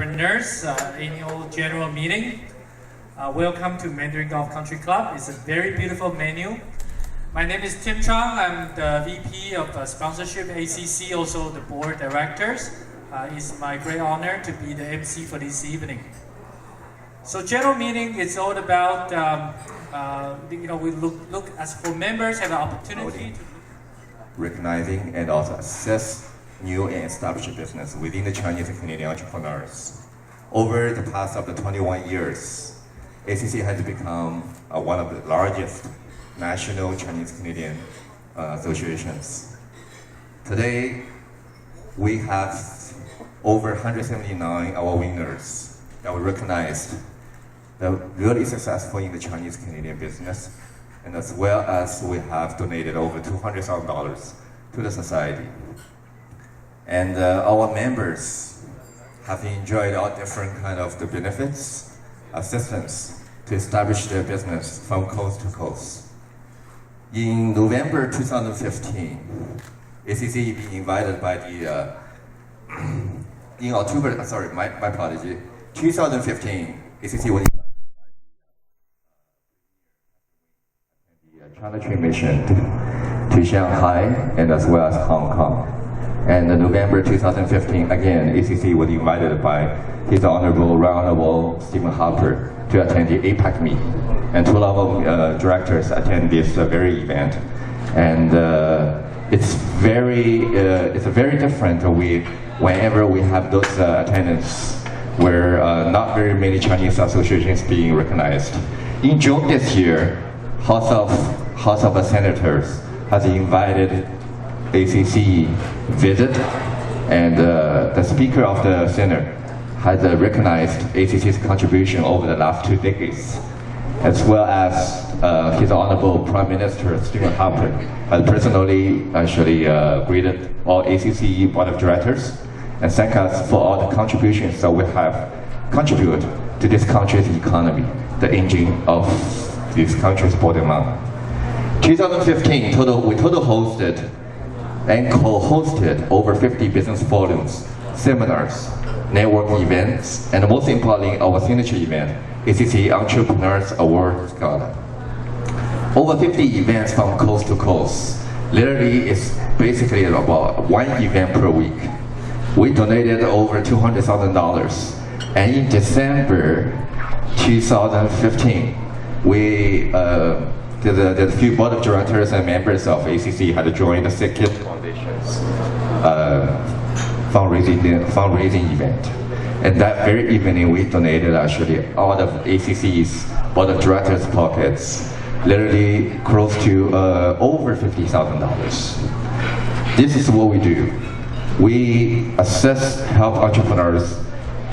Entrepreneurs Annual General Meeting. Welcome to Mandarin Golf Country Club. It's a very beautiful menu. My name is Tim Chong. I'm the VP of Sponsorship ACC, also the Board Directors. It's my great honor to be the MC for this evening. So General Meeting is all about, we look as for members have an opportunity to recognizing and also assess new and established business within the Chinese and Canadian entrepreneurs. Over the past of the 21 years, ACC has become one of the largest national Chinese Canadian associations. Today, we have over 179 award winners that were recognized that were really successful in the Chinese Canadian business, and as well as we have donated over $200,000 to the society. And our members have enjoyed all different kind of the benefits, assistance to establish their business from coast to coast. In November 2015, ACC being invited by the, in October, sorry, my apology, 2015, ACC was invited by the China Trade Mission to Shanghai and as well as Hong Kong. And in November 2015, again, ACC was invited by His Honorable Stephen Harper to attend the APAC meet. And two of our directors attend this very event. And it's very different whenever we have those attendance where not very many Chinese associations being recognized. In June this year, House of Senators has invited ACC visit, and the Speaker of the Senate has recognized ACC's contribution over the last 2 decades, as well as His Honorable Prime Minister Stephen Harper has personally actually greeted all ACC Board of Directors and thank us for all the contributions that we have contributed to this country's economy, the engine of this country's bottom line. 2015, we total hosted and co-hosted over 50 business forums, seminars, network events, and most importantly, our signature event, ACC Entrepreneurs Awards Gala. Over 50 events from coast to coast. Literally, it's basically about one event per week. We donated over $200,000, and in December 2015, the few board of directors and members of ACC had joined the Secret Foundation's fundraising event. And that very evening, we donated actually all of ACC's board of directors' pockets, literally close to over $50,000. This is what we do. We help entrepreneurs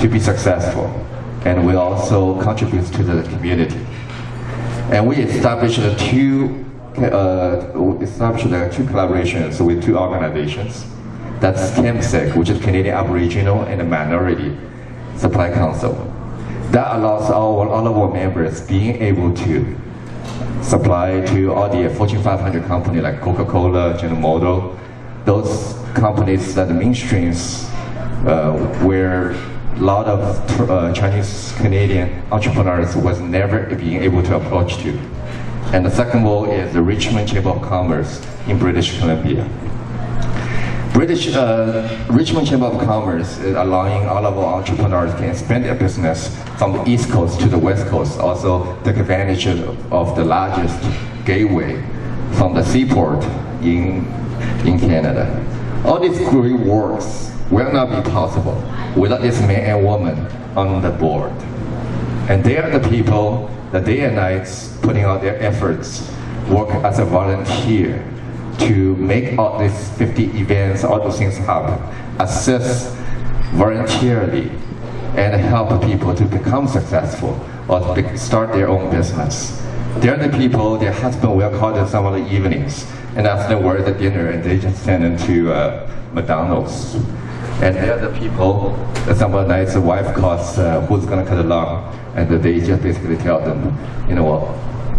to be successful, and we also contribute to the community. And we established two collaborations with two organizations. That's CAMSEC, which is Canadian Aboriginal and Minority Supply Council. That allows all of our members being able to supply to all the Fortune 500 companies like Coca-Cola, General Motors, those companies that the mainstreams where a lot of Chinese Canadian entrepreneurs was never being able to approach to. And the second one is the Richmond Chamber of Commerce in British Columbia. Richmond Chamber of Commerce is allowing all of our entrepreneurs to expand their business from the East Coast to the West Coast, also take advantage of the largest gateway from the seaport in Canada. All these great works will not be possible without this man and woman on the board. And they are the people that day and night putting out their efforts, work as a volunteer to make all these 50 events, all those things happen, assist voluntarily, and help people to become successful or start their own business. They're the people, their husband will call them some of the evenings and ask them where the dinner, and they just send them to McDonald's. And they're the people that some of the nights the wife calls who's gonna cut the lawn, and they just basically tell them, you know what,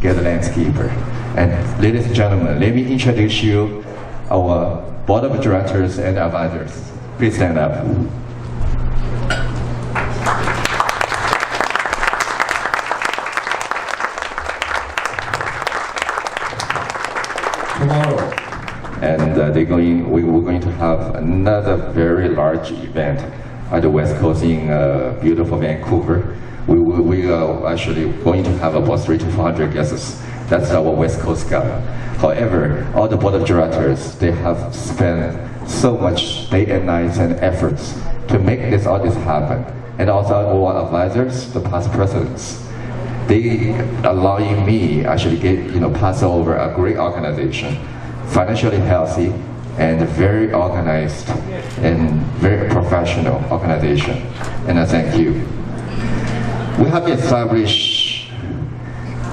get a landscaper. And ladies and gentlemen, let me introduce you our board of directors and advisors. Please stand up. and we're going to have another very large event at the West Coast in beautiful Vancouver. We are actually going to have about 300 to 400 guests. That's our West Coast Gala. However, all the board of directors, they have spent so much day and night and efforts to make all this happen. And also our advisors, the past presidents, they allowing me actually pass over a great organization, financially healthy and very organized and very professional organization. And I thank you. We have established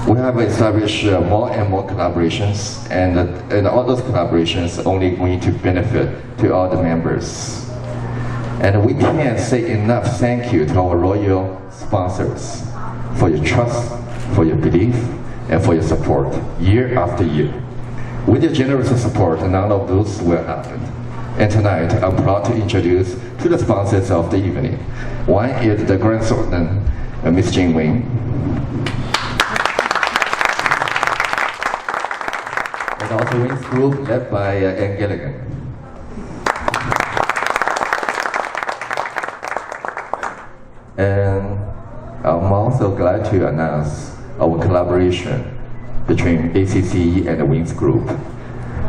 more and more collaborations, and all those collaborations are only going to benefit to all the members. And we can't say enough thank you to our loyal sponsors for your trust, for your belief, and for your support year after year. With your generous support, none of those will happen. And tonight, I'm proud to introduce to the sponsors of the evening. One is the Grand Sultan, Miss Jing Wing. And also Wings Group led by Anne Gilligan. And I'm also glad to announce our collaboration between ACCE and the Wings Group.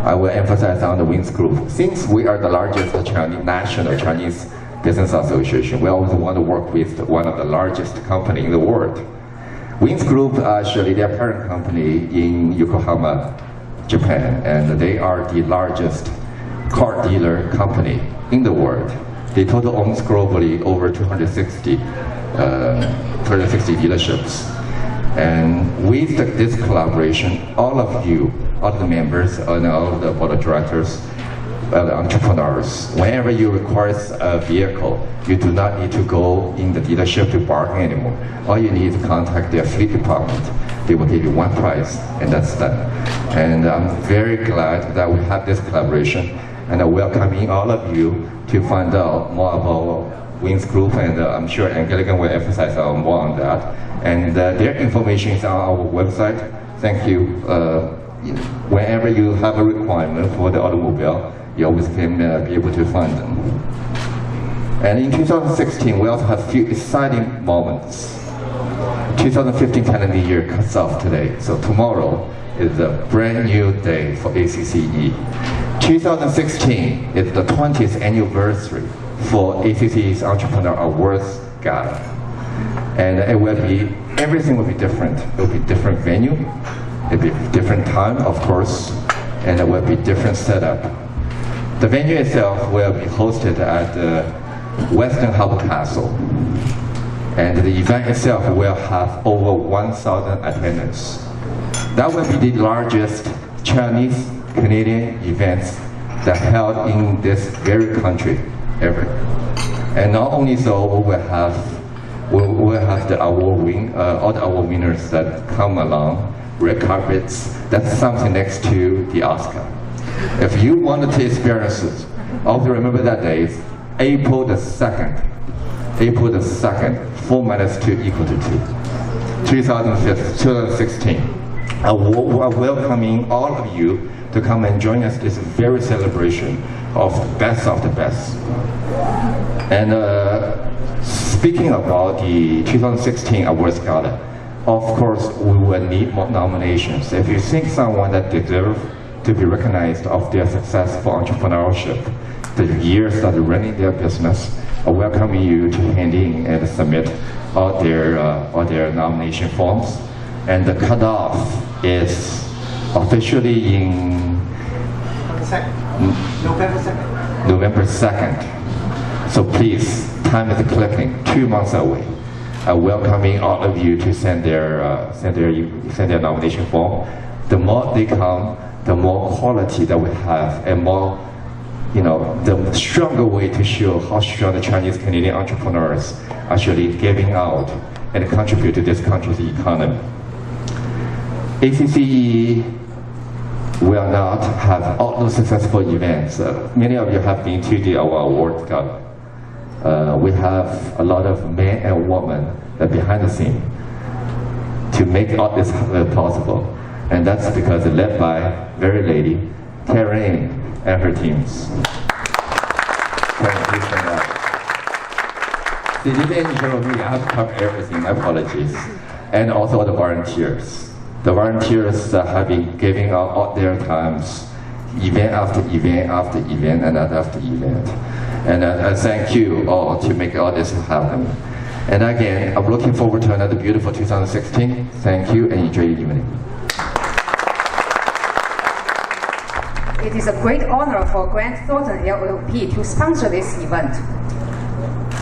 I will emphasize on the Wings Group. Since we are the largest national Chinese business association, we always want to work with one of the largest companies in the world. Wings Group, actually their parent company in Yokohama, Japan, and they are the largest car dealer company in the world. They total owns globally over 260 dealerships. And with this collaboration, all of you, all the members, and all of the board of directors, the entrepreneurs, whenever you require a vehicle, you do not need to go in the dealership to bargain anymore. All you need is to contact their fleet department. They will give you one price, and that's done. And I'm very glad that we have this collaboration, and I'm welcoming all of you to find out more about Wings Group, and I'm sure Anne Gilligan will emphasize more on that. And their information is on our website. Thank you. Whenever you have a requirement for the automobile, you always can be able to find them. And in 2016, we also have a few exciting moments. 2015 calendar year cuts off today, so tomorrow is a brand new day for ACCE. 2016 is the 20th anniversary for ACCE's Entrepreneur Awards Gala. And everything will be different. It will be different venue, it will be different time, of course, and it will be different setup. The venue itself will be hosted at the Western Harbour Castle. And the event itself will have over 1,000 attendants. That will be the largest Chinese Canadian events that held in this very country ever. And not only so, we will have the award all the award winners that come along, red carpets. That's something next to the Oscar. If you wanted to experience it, also remember that day is April the 2nd. April the 2nd, 4 minus 2 equal to 2. 2016. We're welcoming all of you to come and join us this very celebration of the best. And speaking about the 2016 Awards Gala, of course we will need more nominations. If you think someone that deserves to be recognized of their successful entrepreneurship, the years that they're running their business, I welcome you to hand in and submit all their nomination forms. And the cutoff is officially in November 2nd. So please, time is clicking, 2 months away. I'm welcoming all of you to send their nomination form. The more they come, the more quality that we have, and more, the stronger way to show how strong the Chinese Canadian entrepreneurs actually giving out and contribute to this country's economy. ACCE will not have all those successful events. Many of you have been to our awards gala. We have a lot of men and women behind the scene to make all this possible. And that's because led by very lady, Karen. and her teams. Please stand up. See, today in general meeting, I have to cover everything. My apologies. And also the volunteers. The volunteers have been giving out all their times, event after event after event and after event. And thank you all to make all this happen. And again, I'm looking forward to another beautiful 2016. Thank you and enjoy your evening. It is a great honor for Grant Thornton LLP to sponsor this event.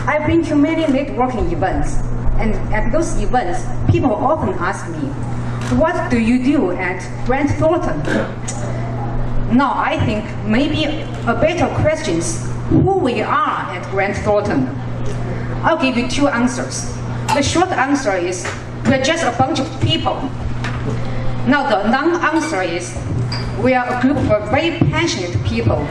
I've been to many networking events, and at those events, people often ask me, what do you do at Grant Thornton? Now, I think maybe a better question is who we are at Grant Thornton. I'll give you two answers. The short answer is we're just a bunch of people. Now, the long answer is we are a group of very passionate people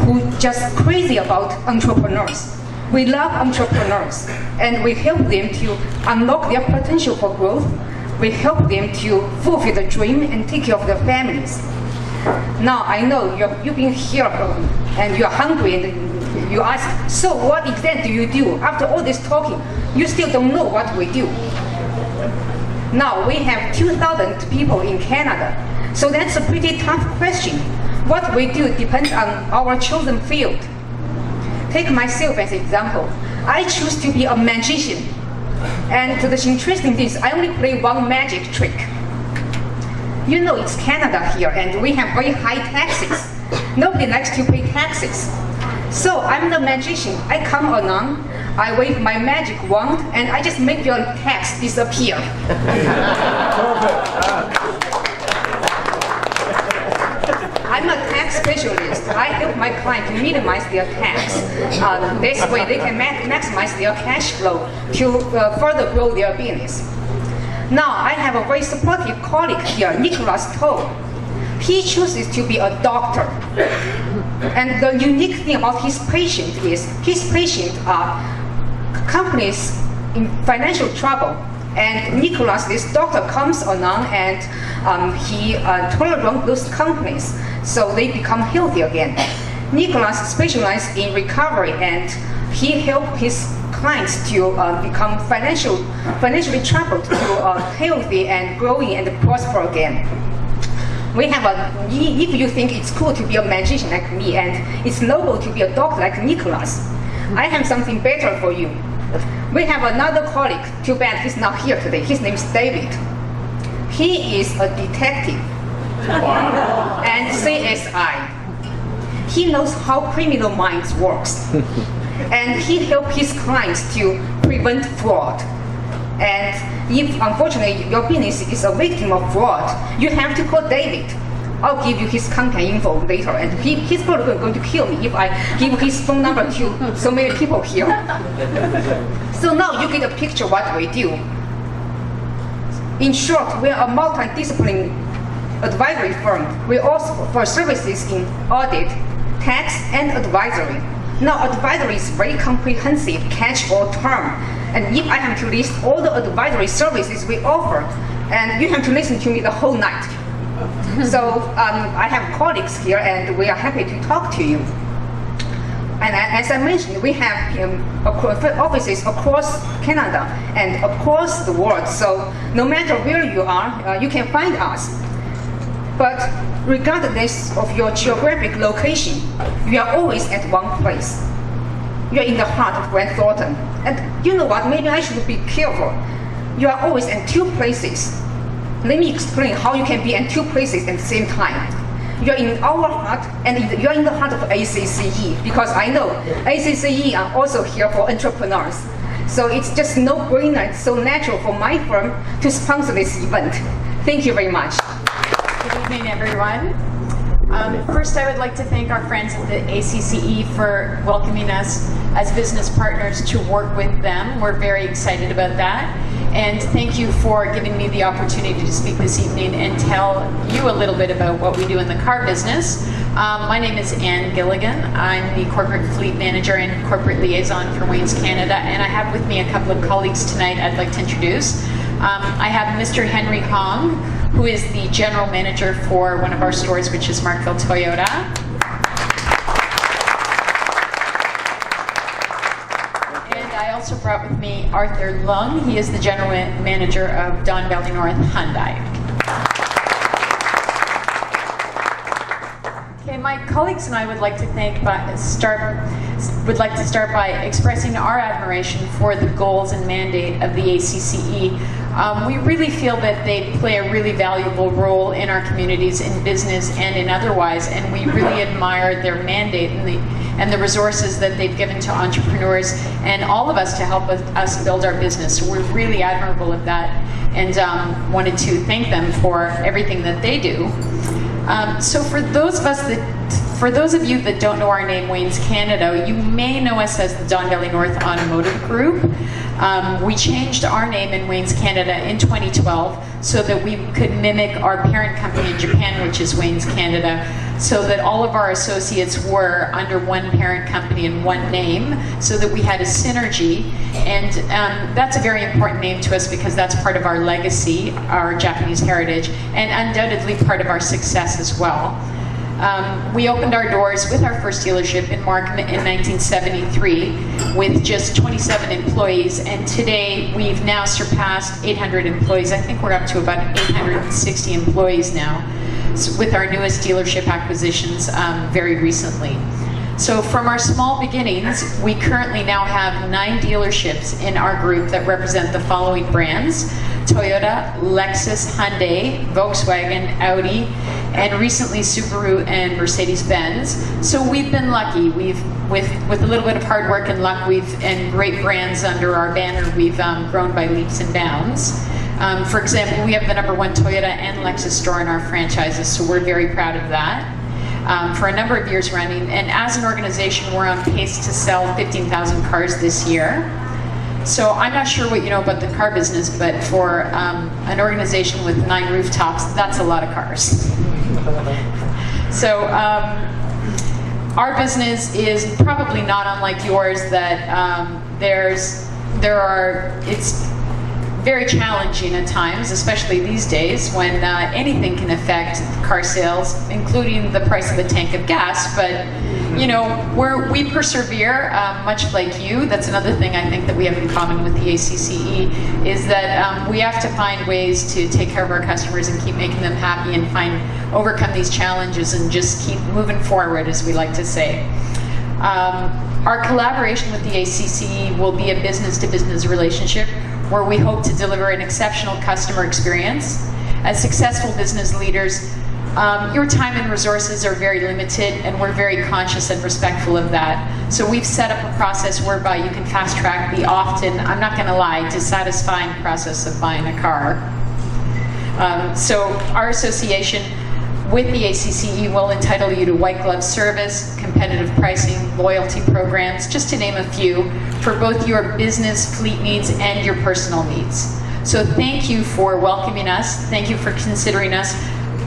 who just crazy about entrepreneurs. We love entrepreneurs, and we help them to unlock their potential for growth. We help them to fulfill the dream and take care of their families. Now, I know you've been here and you're hungry and you ask, so what exactly do you do? After all this talking, you still don't know what we do. Now, we have 2,000 people in Canada, so that's a pretty tough question. What we do depends on our chosen field. Take myself as an example. I choose to be a magician. And the interesting thing is I only play one magic trick. You know it's Canada here and we have very high taxes. Nobody likes to pay taxes. So I'm the magician. I come along, I wave my magic wand, and I just make your tax disappear. I'm a tax specialist. I help my client to minimize their tax. This way they can maximize their cash flow to further grow their business. Now, I have a very supportive colleague here, Nicholas Toh. He chooses to be a doctor. And the unique thing about his patient is his patient are companies in financial trouble. And Nicholas, this doctor, comes along and he turns around those companies so they become healthy again. Nicholas specializes in recovery and he helps his clients to become financially troubled to healthy and growing and prosper again. We have if you think it's cool to be a magician like me and it's noble to be a doctor like Nicholas, I have something better for you. We have another colleague, too bad he's not here today. His name is David. He is a detective and CSI. He knows how criminal minds works. And he helps his clients to prevent fraud. And if, unfortunately, your business is a victim of fraud, you have to call David. I'll give you his contact info later, and he's probably going to kill me if I give his phone number to so many people here. So now you get a picture of what we do. In short, we are a multidisciplinary advisory firm. We also offer services in audit, tax, and advisory. Now, advisory is very comprehensive catch-all term. And if I have to list all the advisory services we offer, and you have to listen to me the whole night. So I have colleagues here, and we are happy to talk to you. And as I mentioned, we have offices across Canada and across the world. So no matter where you are, you can find us. But regardless of your geographic location, you are always at one place. You are in the heart of Grant Thornton. And you know what? Maybe I should be careful. You are always in two places. Let me explain how you can be in two places at the same time. You're in our heart, and you're in the heart of ACCE, because I know ACCE are also here for entrepreneurs. So it's just no-brainer, it's so natural for my firm to sponsor this event. Thank you very much. Good evening, everyone. First, I would like to thank our friends at the ACCE for welcoming us as business partners to work with them. We're very excited about that. And thank you for giving me the opportunity to speak this evening and tell you a little bit about what we do in the car business. My name is Ann Gilligan. I'm the Corporate Fleet Manager and Corporate Liaison for Waynes Canada, and I have with me a couple of colleagues tonight I'd like to introduce. I have Mr. Henry Hong, who is the General Manager for one of our stores, which is Markville Toyota. also brought with me Arthur Lung. He is the General Manager of Don Valley North Hyundai. Okay, my colleagues and I would like to start by expressing our admiration for the goals and mandate of the ACCE. We really feel that they play a really valuable role in our communities in business and in otherwise, and we really admire their mandate and the resources that they've given to entrepreneurs and all of us to help us build our business. So we're really admirable of that, and wanted to thank them for everything that they do. So for those of you that don't know our name, Waynes Canada, you may know us as the Don Valley North Automotive Group. We changed our name in Waynes Canada in 2012 so that we could mimic our parent company in Japan, which is Waynes Canada, so that all of our associates were under one parent company and one name, so that we had a synergy. And that's a very important name to us because that's part of our legacy, our Japanese heritage, and undoubtedly part of our success as well. We opened our doors with our first dealership in Markham in 1973 with just 27 employees, and today we've now surpassed 800 employees. I think we're up to about 860 employees now, with our newest dealership acquisitions very recently. So from our small beginnings, we currently now have 9 dealerships in our group that represent the following brands: Toyota, Lexus, Hyundai, Volkswagen, Audi, and recently Subaru and Mercedes-Benz. So we've been lucky. With a little bit of hard work and luck, and great brands under our banner, we've grown by leaps and bounds. For example, we have the #1 Toyota and Lexus store in our franchises, so we're very proud of that. For a number of years running, and as an organization, we're on pace to sell 15,000 cars this year. So I'm not sure what you know about the car business, but for an organization with 9 rooftops, that's a lot of cars. So our business is probably not unlike yours, that it's very challenging at times, especially these days when anything can affect car sales, including the price of a tank of gas. But you know, we persevere, much like you. That's another thing I think that we have in common with the ACCE, is that we have to find ways to take care of our customers and keep making them happy and overcome these challenges and just keep moving forward, as we like to say. Our collaboration with the ACCE will be a business-to-business relationship where we hope to deliver an exceptional customer experience. As successful business leaders, your time and resources are very limited, and we're very conscious and respectful of that. So we've set up a process whereby you can fast track the often, I'm not going to lie, dissatisfying process of buying a car. So our association with the ACCE will entitle you to white glove service, competitive pricing, loyalty programs, just to name a few, for both your business, fleet needs, and your personal needs. So thank you for welcoming us. Thank you for considering us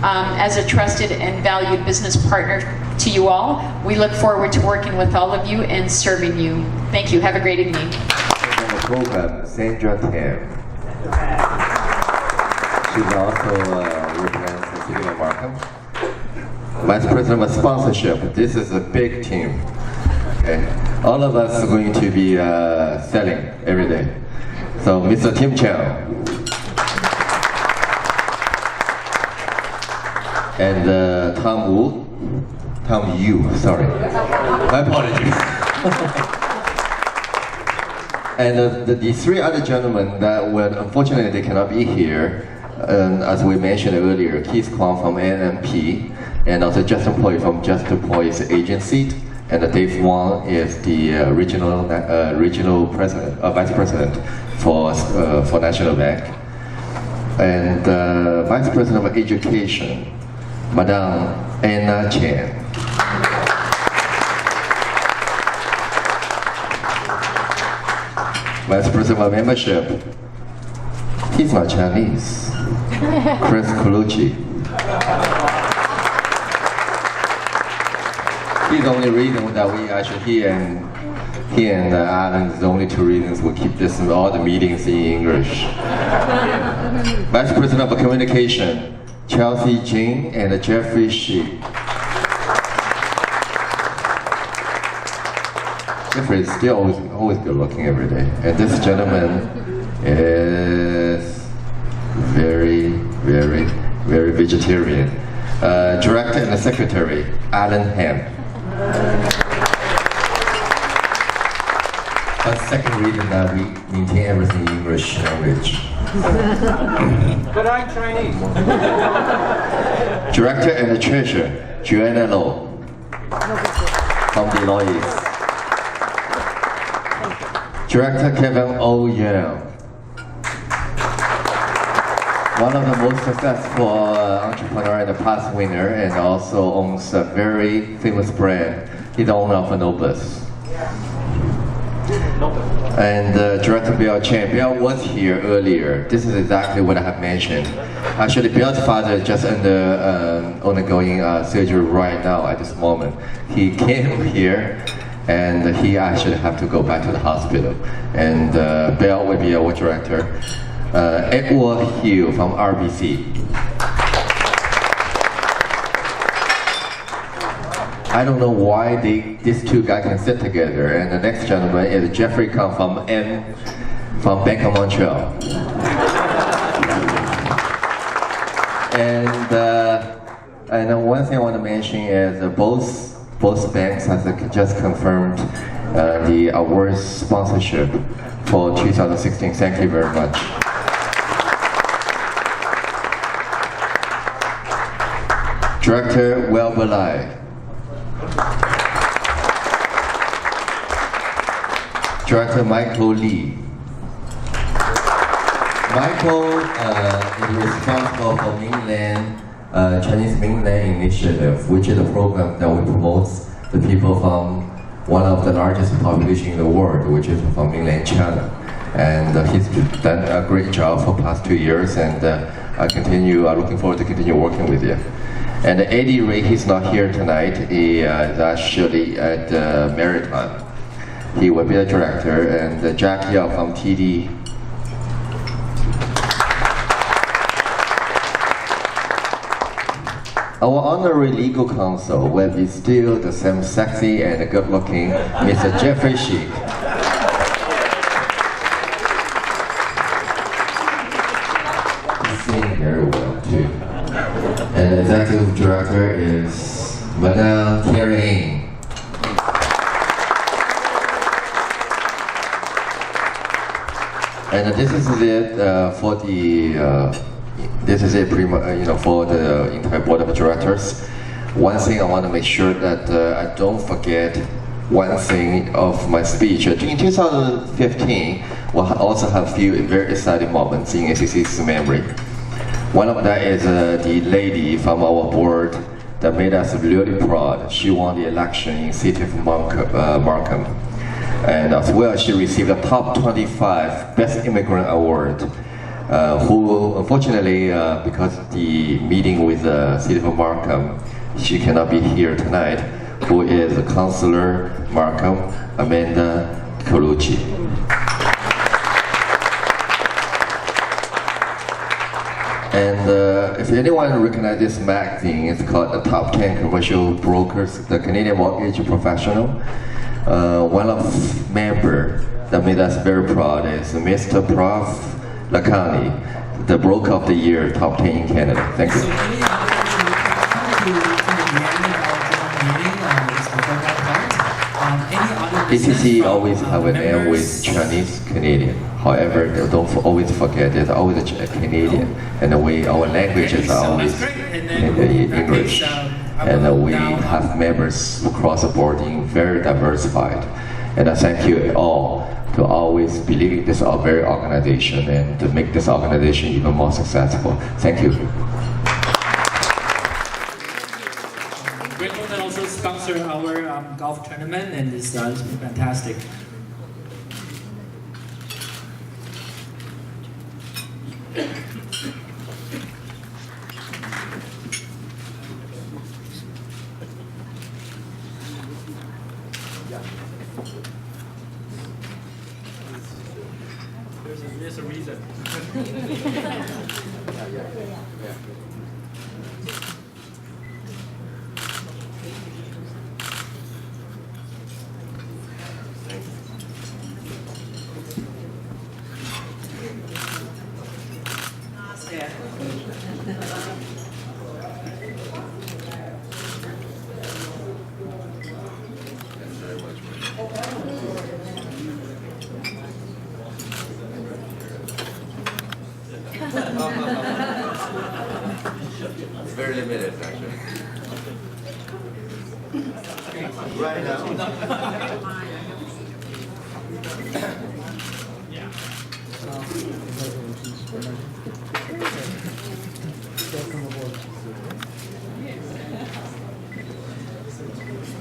as a trusted and valued business partner to you all. We look forward to working with all of you and serving you. Thank you. Have a great evening. The program, Sandra Tam. She's also represents the city of Markham. Vice President of Sponsorship. This is a big team. Okay, all of us are going to be selling every day. So, Mr. Tim Chow. And Tom Yu, sorry. My apologies. And the 3 other gentlemen that were, unfortunately, they cannot be here. As we mentioned earlier, Keith Kwong from NMP, and also Justin Poi from Just Poi's agency, and Dave Wong is the regional president, vice president for National Bank, and vice president of education, Madame Anna Chen. Vice president of membership, he's not Chinese, Chris Colucci. He's the only reason that we actually, he and Alan is the only 2 reasons we keep all the meetings in English. Vice President of Communication, Chelsea Jing and Jeffrey Shi. Jeffrey is still always good looking every day. And this gentleman is very vegetarian. Director and Secretary, Alan Ham. But second reason that we maintain everything in English language. But I'm Chinese. Director and Treasurer, Joanna Low from Deloitte. Director Kevin O. Young. One of the most successful entrepreneur in the past winner, and also owns a very famous brand. He's the owner of Nobus. And Director Bill Chen. Bill was here earlier. This is exactly what I have mentioned. Actually, Bill's father is just undergoing surgery right now at this moment. He came here, and he actually have to go back to the hospital. And Bill will be our director. Edward Hill from RBC. I don't know why these two guys can sit together. And the next gentleman is Jeffrey Kang from Bank of Montreal. And one thing I want to mention is both banks have just confirmed the awards sponsorship for 2016. Thank you very much. Director Will Belay. Director Michael Lee. Michael is responsible for Chinese Mainland Initiative, which is a program that will promote the people from one of the largest population in the world, which is from mainland China. And he's done a great job for the past 2 years, and looking forward to continue working with you. And Eddie Ray, he's not here tonight. He is actually at Maritime. He will be the director. And Jack Yao from TD. Our honorary legal counsel will be still the same sexy and good-looking Mr. Jeffrey Sheik. He's singing very well too. And the executive director is Madame Thierry. And this is it for the for the entire board of directors. One thing I want to make sure that I don't forget one thing of my speech. In 2015, we'll also have a few very exciting moments in ACC's memory. One of that is the lady from our board that made us really proud. She won the election in City of Markham. And as well, she received the top 25 Best Immigrant Award. Who, unfortunately, because the meeting with the City of Markham, she cannot be here tonight, who is Councillor Markham, Amanda Colucci. And if anyone recognizes this magazine, it's called the Top 10 Commercial Brokers, the Canadian Mortgage Professional. One of member that made us very proud is Mr. Prof. Lakani, the Broker of the Year, Top 10 in Canada. Thank you. ACC always have an name with Chinese Canadian. However, don't always forget there's always a Canadian, and our languages are always English. And we have members across the board in very diversified. And I thank you all to always believe in this very organization and to make this organization even more successful. Thank you. Wimbledon also sponsor our golf tournament, and it's fantastic. There's a reason. very limited, actually. Right now.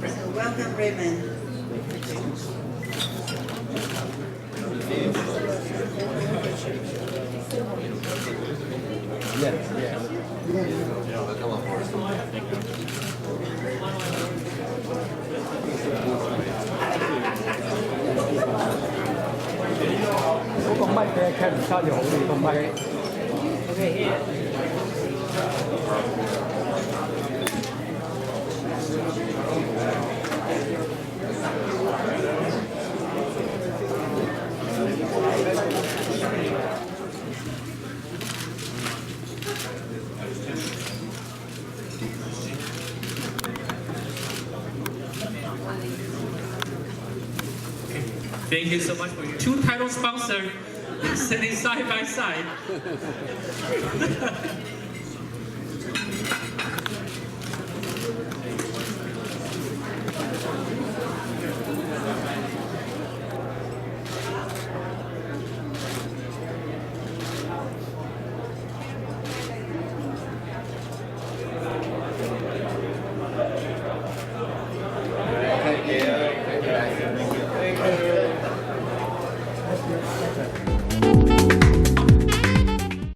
So welcome, Raymond. Come on forward. Thank you so much for your two title sponsors sitting side by side.